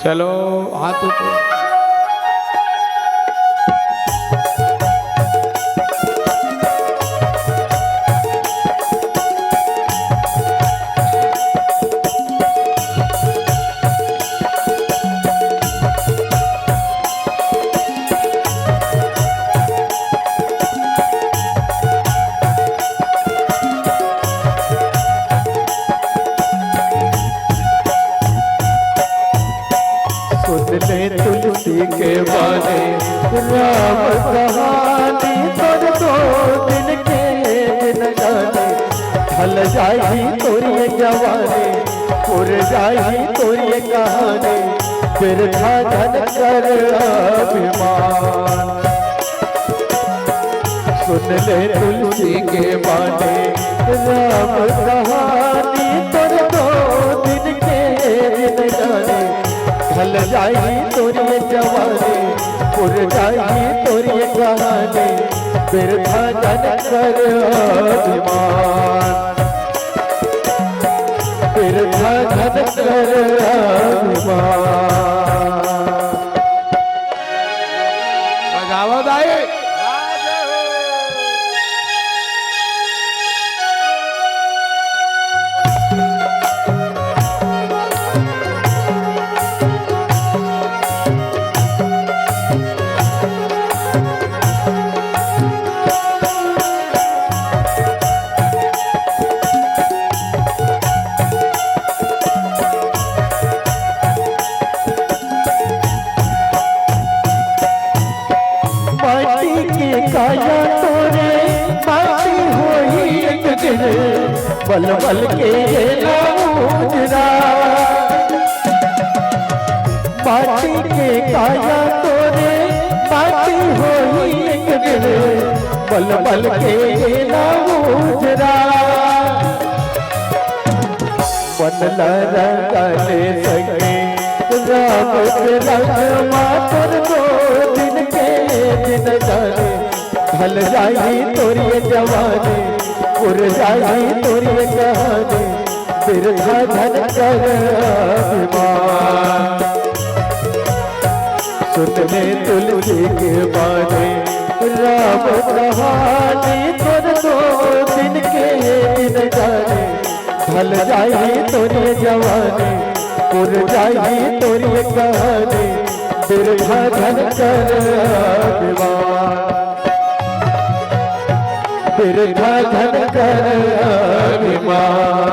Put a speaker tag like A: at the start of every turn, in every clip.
A: चलो हाथ ऊपर।
B: तुलसी के बारे राम कहानी तोर दो दिन के दिन जाने ढल जाही तोरी जवानी पुर जाही तोरी कहानी फिर धन कर अभिमान। सुन ले तुलसी के बारे राम कहानी तोर दो दिन के दिन जाने ढल जाही तोरी जवानी पुर जाही तोरी कहानी फिर धन कर अभिमान। फिर धन कर अभिमान।
A: बजावत आए
B: काया तोरे माटी होई एक दिन बल बल के नामुजरा। माटी के काया तोरे माटी होई एक दिन बल बल के नामुजरा। मन लरगले सके राम के रंग मातर दो दिन के दिन जाने ढल जाही तोरी जवानी पुर जाही तोरी कहानी फिर धन कर अभिमान। सुन ले तुलसी के बारे राम कहानी तोर दो दिन के दिन जाने ढल जाही तोरी जवानी पुर जाही तोरी कहानी फिर धन कर अभिमान। फिर धन कर अभिमान।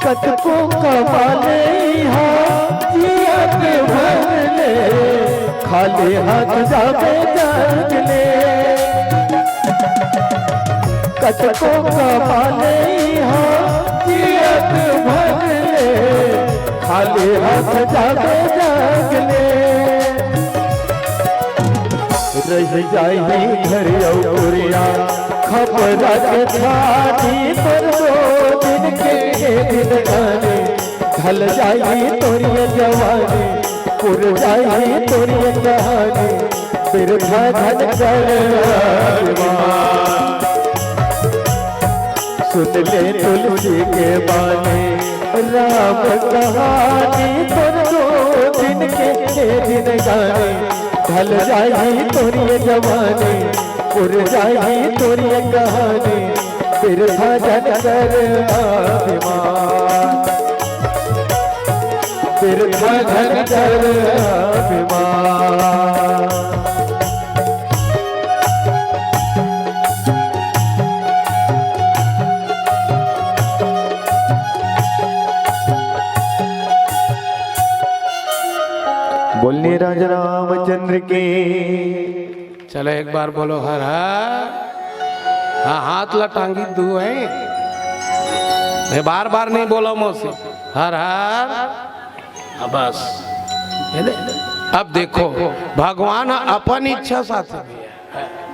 B: कतको कमाले जियत भर ले खाली हाथ जाबे जाग ले। कतको कमाले जियत भर ले खाली हाथ जाबे जाग ले। रह जाही घर औरिया खपरा के छाती पर दो दिन के दिन गाने ढल जाही तोरी जवानी पुर जाही तोरी कहानी फिर धन कर अभिमान। सुन ले तुलसी के बारे राम कहानी तोर दो दिन के दिन गाने ढल जाही तोरी जवानी पुर जाही तोरी कहानी फिर धन कर अभिमान। फिर धन कर अभिमान। बोलने राजा रामचंद्र के।
A: चलो एक बार बोलो हर हर। हाँ हाथ लटांगी दू है, बार बार नहीं बोलो मौसी। हर हर बस अब देखो भगवान अपन इच्छा साथ